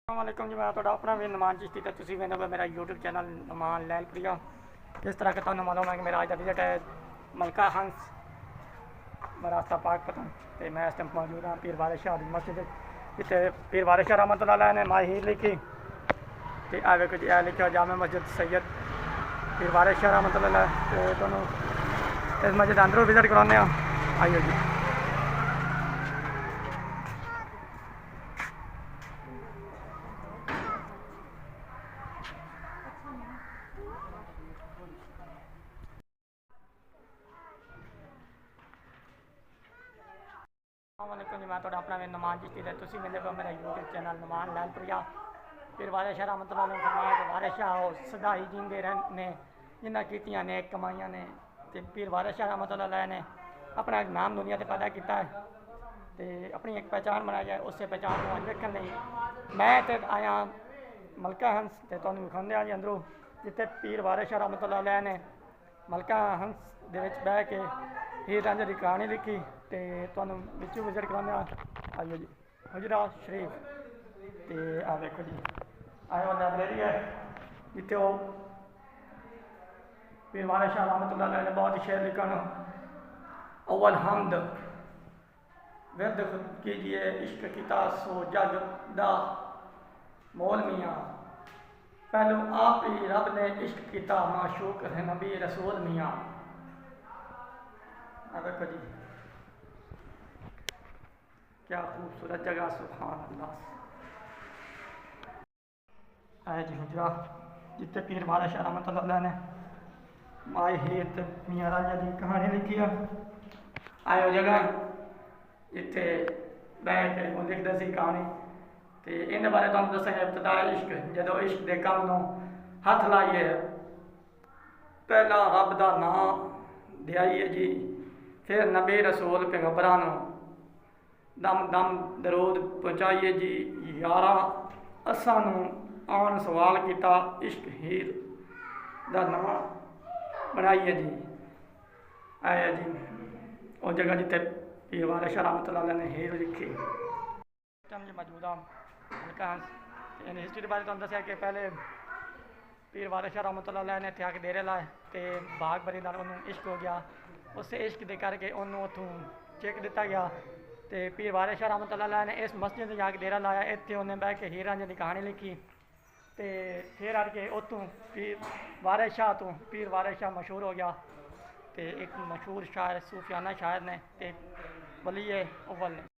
वालेकुम जी, मैं थोड़ा अपना भी नुमान चिश्ती तो तुम मैंने मेरा यूट्यूब चैनल नुमान लैलप्रिया। जिस तरह का तुम मालूम है कि मेरा आज का विजिट है मलका हंस रास्ता पाक पता तो मैं इस टाइम मौजूद हाँ पीर वारिस शाह दी मस्जिद जिते पीर वारिस शाह रहमतुल्लाह ने माई हीर लिखी तो आ वेखो जी लिखा जामे मस्जिद सैयद पीर वारिस शाह रहमतुल्लाह तो तुहानू इस मस्जिद अंदरों विजिट कराने आइयो जी। वालेकुम जी, मैं थोड़ा अपना नुमान चिश्ती है तुम मेरे को मेरा यूट्यूब चैनल नुमान लैलप्रिया। फिर वारिस शाह रहमतुल्लाह ने फरमाया कि वारिस शाह सदा ही जींदे रहने जिन्हें कीतियां नेक कमाइयां ने तो पीर वारिस शाह रहमतुल्लाह ने अपना एक नाम दुनिया से पैदा किया है तो अपनी एक पहचान बनाई है। उस पहचान को अज वेखण लई मैं तो आया मलका हंस तो तुहानू विखांदे जी अंदरों जिते पीर वारिस शाह रहमतुल्लाह ने मलका हंस दे विच बह के हीर रांझे की कहानी लिखी तो तुहानू विचों विजिट कराने आइयो जी। हुजरा शरीफ तो आ देखो जी आया लाइब्रेरी है जिते वो पीर वारिस शाह रहमतुल्लाह ने बहुत ही शेर लिखन अव्वल हमद विरद खुद कीजिए इश्क किता सो जग दा मोल मियाँ पहलू आप ही रब ने इश्क किता माशूक है नबी रसूल मियाँ। देखो जी क्या खूबसूरत जगह सुभान अल्लाह। आया जी हुजरा जिते पीर वारिस शाह रहमतुल्लाह ने माई हीर ते मियाँ रांझे की कहानी लिखी है। आयो जगह जिते बह के वो लिखते सी कहानी तो इन बारे तुम दसेंगे इब्तदा इश्क जो इश्क के कम को हथ लाइए पहला रब का नाम दियाइए जी फिर नबी रसूल पैगंबरां नूं दम दम दरूद पहुँचाइए जी यारा असां नूं आन सवाल किया इश्क हीर का नाम बनाइए जी। आया जी उस जगह जिते पीर वारिस शाह रहमतुल्लाह ने हीर लिखी जी मौजूद हाँ मलका हंस इन हिस्टरी के बारे तुहानू दस्सिया कि पहले पीर वारिस शाह रहमतुल्लाह ने इत्थे आके डेरे लाए तो बाग बरी नाल उन्होंने इश्क हो गया। उस इश्क के करके उन्होंने उतों चेक दिता गया तो पीर वारिस शाह रहमतुल्लाह ने इस मस्जिद जाके डेरा लाया इतने उन्हें बह के हीर रांझे की कहानी लिखी तो फिर अड़ के उतों पीर वारिस शाह तो पीर वारिस शाह मशहूर हो गया तो एक मशहूर शायर सूफियाना शायर ने तो वली अव्वल ने।